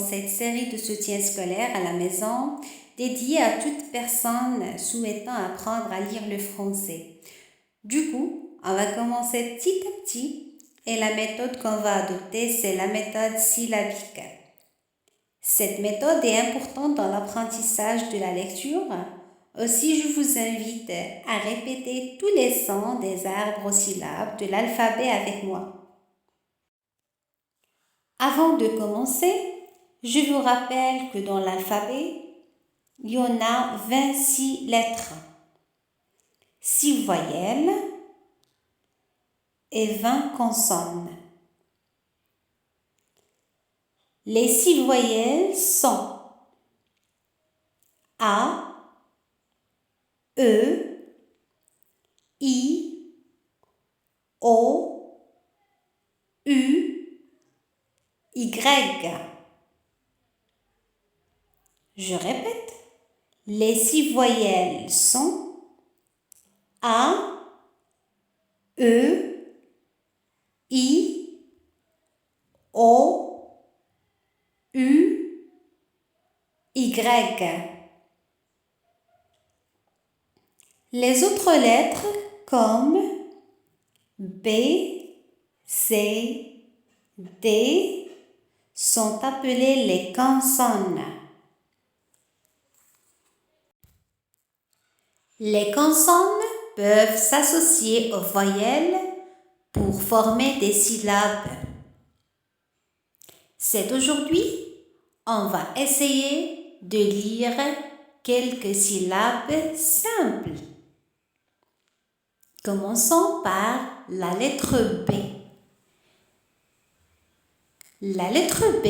cette série de soutien scolaire à la maison dédiée à toute personne souhaitant apprendre à lire le français. Du coup, on va commencer petit à petit et la méthode qu'on va adopter, c'est la méthode syllabique. Cette méthode est importante dans l'apprentissage de la lecture. Aussi, je vous invite à répéter tous les sons des arbres aux syllabes de l'alphabet avec moi. Avant de commencer, je vous rappelle que dans l'alphabet, il y en a 26 lettres, 6 voyelles et 20 consonnes. Les 6 voyelles sont A, E, I, O, U, Y. Je répète, les 6 voyelles sont A, E, I, O, U, Y. Les autres lettres comme B, C, D sont appelées les consonnes. Les consonnes peuvent s'associer aux voyelles pour former des syllabes. C'est aujourd'hui, on va essayer de lire quelques syllabes simples. Commençons par la lettre B. La lettre B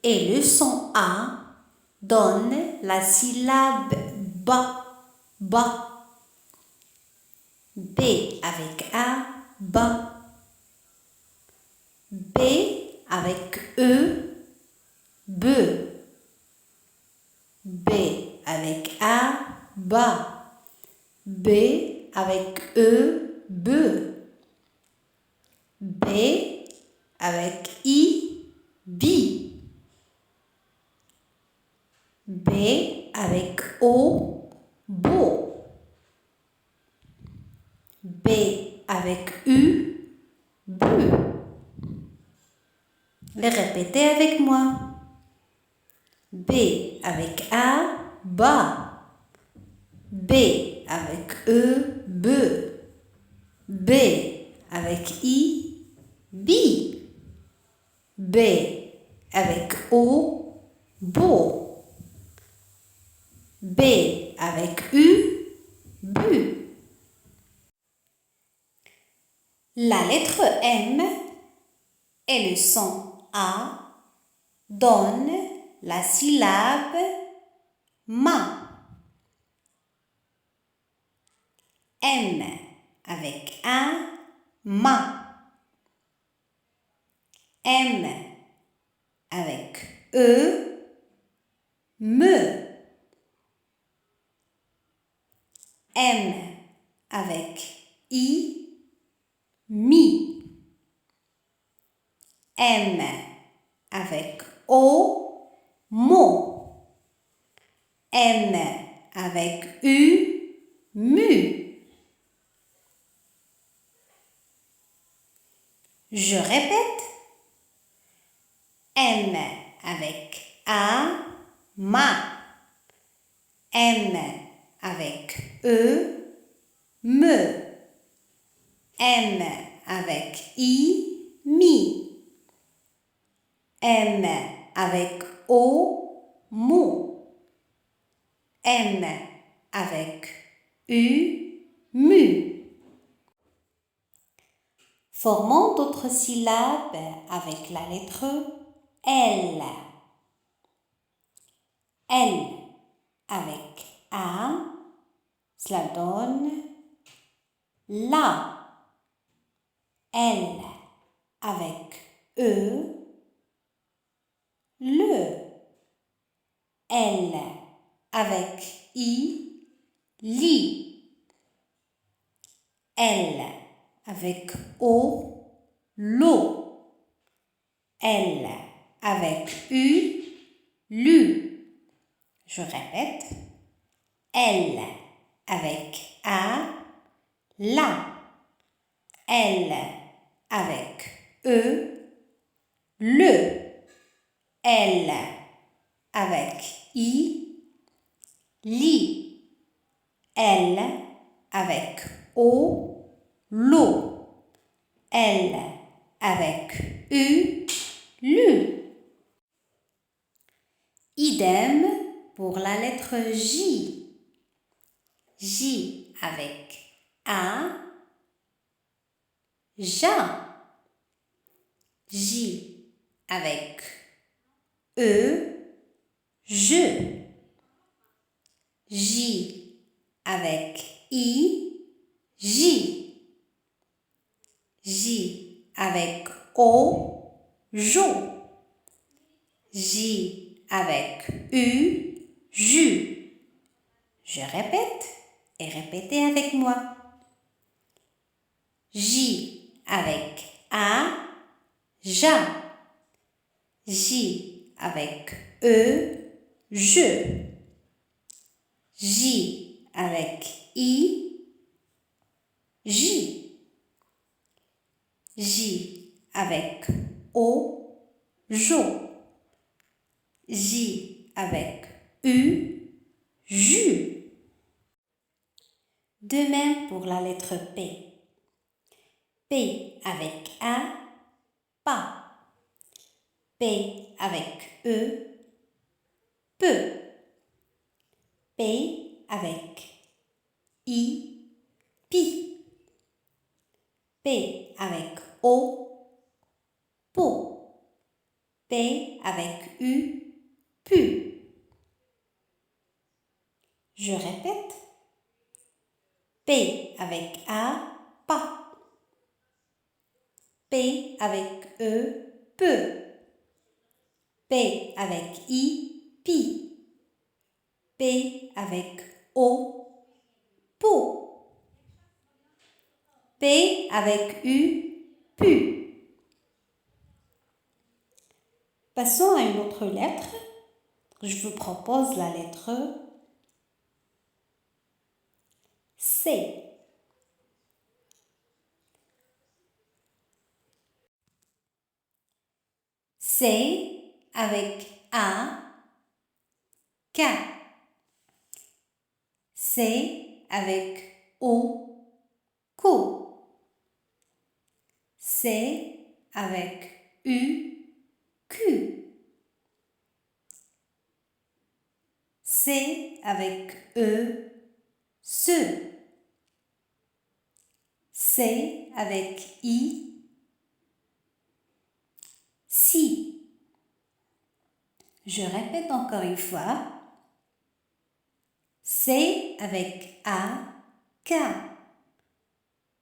et le son A donnent la syllabe ba. Ba. B avec A, ba. B avec E, be. B avec A, ba. B avec E, be. B avec I, bi. B avec O, beau. B avec U, bu. Répétez avec moi. B avec A, ba. B avec E, be. B avec I, bi. B avec O, beau. B avec U, bu. La lettre M et le son A donnent la syllabe ma. M avec A, ma. M avec E, me. M avec I, mi. M avec O, mo. M avec U, mu. Je répète. M avec A, ma. M avec E, me. M avec I, mi. M avec O, mo. M avec U, mu. Formons d'autres syllabes avec la lettre L. L avec A, cela donne la. L avec E, le. L avec I, li. L avec O, l'eau. L avec U, lu. Je répète. Elle avec A, la. Elle avec E, le. Elle avec I, li. Elle avec O, l'eau. Elle avec U, lu. Idem pour la lettre J. J avec A, ja. J avec E, je. J avec I, J. J avec O, jo. J avec U, jus. Je répète et répétez avec moi. J avec A, ja. J avec E, je. J avec I, J. J avec O, jo. J avec U, jus. De même pour la lettre P. P avec A, pas. P avec E, peu. P avec I, pi. P avec O, po. P avec U, pu. Je répète. P avec A, pas. P avec E, peu. P avec I, pi. P avec O, po. P avec U, pu. Passons à une autre lettre. Je vous propose la lettre C. C avec A, K. C avec O, co. C avec U, Q. C avec E, se. C avec I, si. Je répète encore une fois. C avec A, K.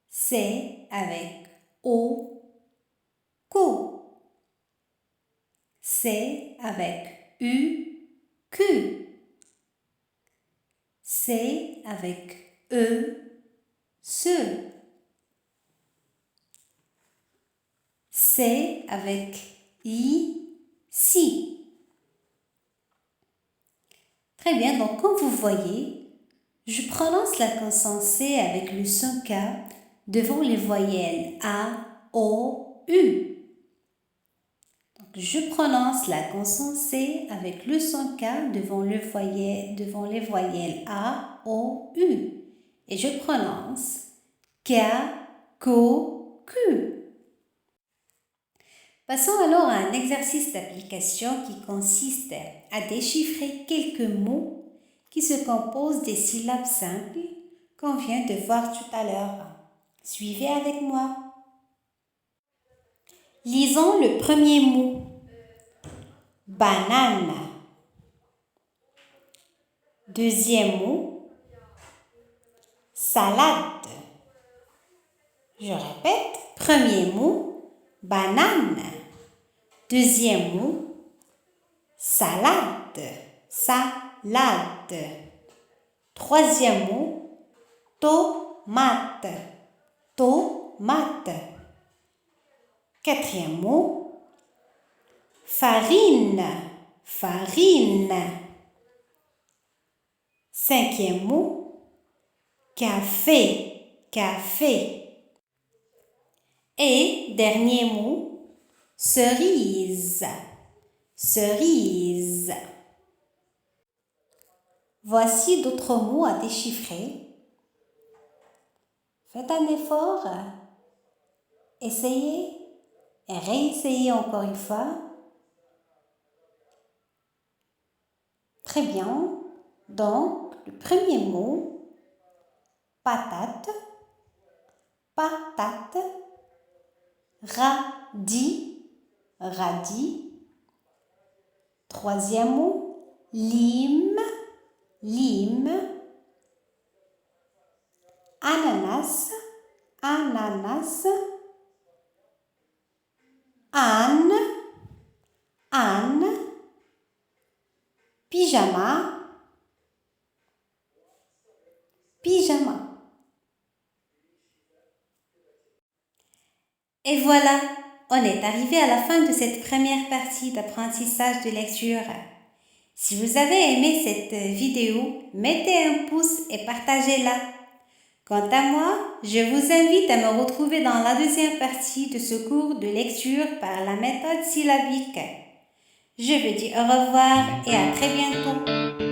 C avec O, co. C avec U, Q. C avec E, se. C avec I, si. Très bien, donc comme vous voyez, je prononce la consonne C avec le son K devant les voyelles A, O, U. Donc, je prononce la consonne C avec le son K devant les voyelles A, O, U. Et je prononce K, Ko, Q. Passons alors à un exercice d'application qui consiste à déchiffrer quelques mots qui se composent des syllabes simples qu'on vient de voir tout à l'heure. Suivez avec moi. Lisons le premier mot. Banane. Deuxième mot. Salade. Je répète. Premier mot. Banane. Deuxième mot. Salade. Salade. Troisième mot. Tomate. Tomate. Quatrième mot. Farine. farine. Cinquième mot, café, café. Et dernier mot, cerise, cerise. Voici d'autres mots à déchiffrer. Faites un effort, essayez et réessayez encore une fois. Très bien. Donc, le premier mot, patate, patate, radis, radis. Troisième mot, lime, lime. Ananas, ananas. Âne, âne. Pyjama, pyjama. Et voilà, on est arrivé à la fin de cette première partie d'apprentissage de lecture. Si vous avez aimé cette vidéo, mettez un pouce et partagez-la. Quant à moi, je vous invite à me retrouver dans la deuxième partie de ce cours de lecture par la méthode syllabique. Je vous dis au revoir et à très bientôt.